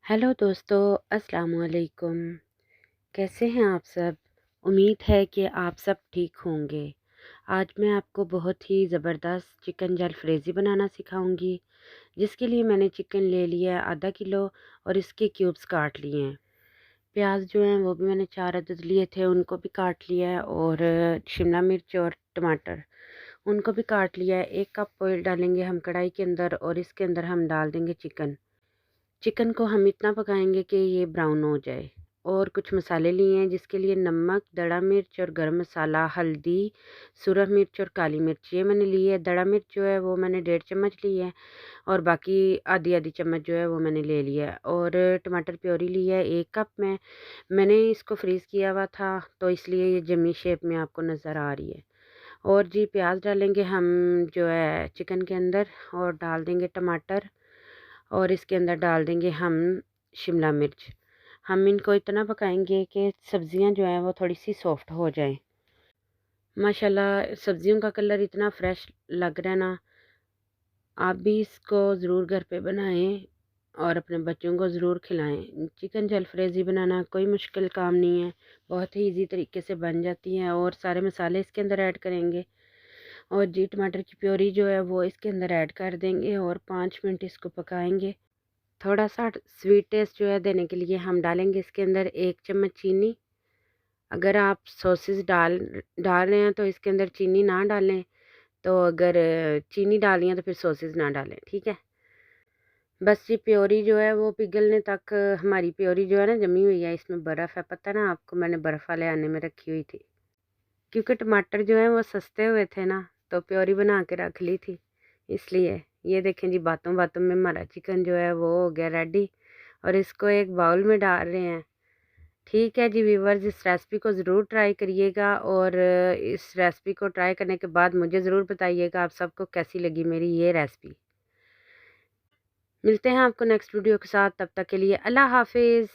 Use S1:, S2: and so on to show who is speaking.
S1: Hello दोस्तों, अस्सलाम वालेकुम। कैसे हैं आप सब? उम्मीद है कि आप सब ठीक होंगे। आज मैं आपको बहुत ही ज़बरदस्त चिकन जलफ्रेज़ी बनाना सिखाऊंगी, जिसके लिए मैंने चिकन ले लिया है आधा किलो और इसके क्यूब्स काट लिए हैं। प्याज जो हैं वो भी मैंने 4 अदद लिए थे, उनको भी काट लिया है और शिमला मिर्च और टमाटर उनको भी काट लिया है। 1 कप ऑयल डालेंगे हम कढ़ाई के अंदर और इसके अंदर हम डाल देंगे चिकन। चिकन को हम इतना पकाएंगे कि ये ब्राउन हो जाए। और कुछ मसाले लिए हैं जिसके लिए नमक, दड़ा मिर्च और गरम मसाला, हल्दी, सुरख मिर्च और काली मिर्च ये मैंने ली है। दड़ा मिर्च जो है वो मैंने 1.5 चम्मच ली है और बाकी आधी आधी चम्मच जो है वो मैंने ले लिया है। और टमाटर प्योरी ली है 1 कप में। मैंने इसको फ्रीज़ किया हुआ था तो इसलिए ये जमी शेप में आपको नज़र आ रही है। और जी प्याज डालेंगे हम जो है चिकन के अंदर और डाल देंगे टमाटर और इसके अंदर डाल देंगे हम शिमला मिर्च। हम इनको इतना पकाएंगे कि सब्ज़ियां जो हैं वो थोड़ी सी सॉफ्ट हो जाएं। माशाल्लाह सब्ज़ियों का कलर इतना फ्रेश लग रहा है ना। आप भी इसको ज़रूर घर पे बनाएं और अपने बच्चों को ज़रूर खिलाएं। चिकन जलफ्रेज़ी बनाना कोई मुश्किल काम नहीं है, बहुत ही इजी तरीके से बन जाती है। और सारे मसाले इसके अंदर ऐड करेंगे और जी टमाटर की प्योरी जो है वो इसके अंदर ऐड कर देंगे और 5 मिनट इसको पकाएंगे। थोड़ा-सा स्वीट टेस्ट जो है देने के लिए हम डालेंगे इसके अंदर 1 चम्मच चीनी। अगर आप सॉसेस डाल रहे हैं तो इसके अंदर चीनी ना डालें, तो अगर चीनी डाली है तो फिर सॉसेस ना डालें, ठीक है? बस ये प्योरी जो है वो पिघलने तक हमारी प्योरी जो है ना जमी हुई है, इसमें बर्फ़ है, पता है ना आपको, मैंने बर्फ़ वाले आने में रखी हुई थी। क्योंकि टमाटर जो हैं वो सस्ते हुए थे ना, तो प्योरी बना के रख ली थी, इसलिए। ये देखें जी बातों-बातों में हमारा चिकन जो है वो हो गया रेडी और इसको एक बाउल में डाल रहे हैं। ठीक है जी व्यूअर्स, इस रेसिपी को ज़रूर ट्राई करिएगा और इस रेसिपी को ट्राई करने के बाद मुझे ज़रूर बताइएगा आप सबको कैसी लगी मेरी ये रेसिपी। मिलते हैं आपको नेक्स्ट वीडियो के साथ, तब तक के लिए अल्लाह हाफ़िज़।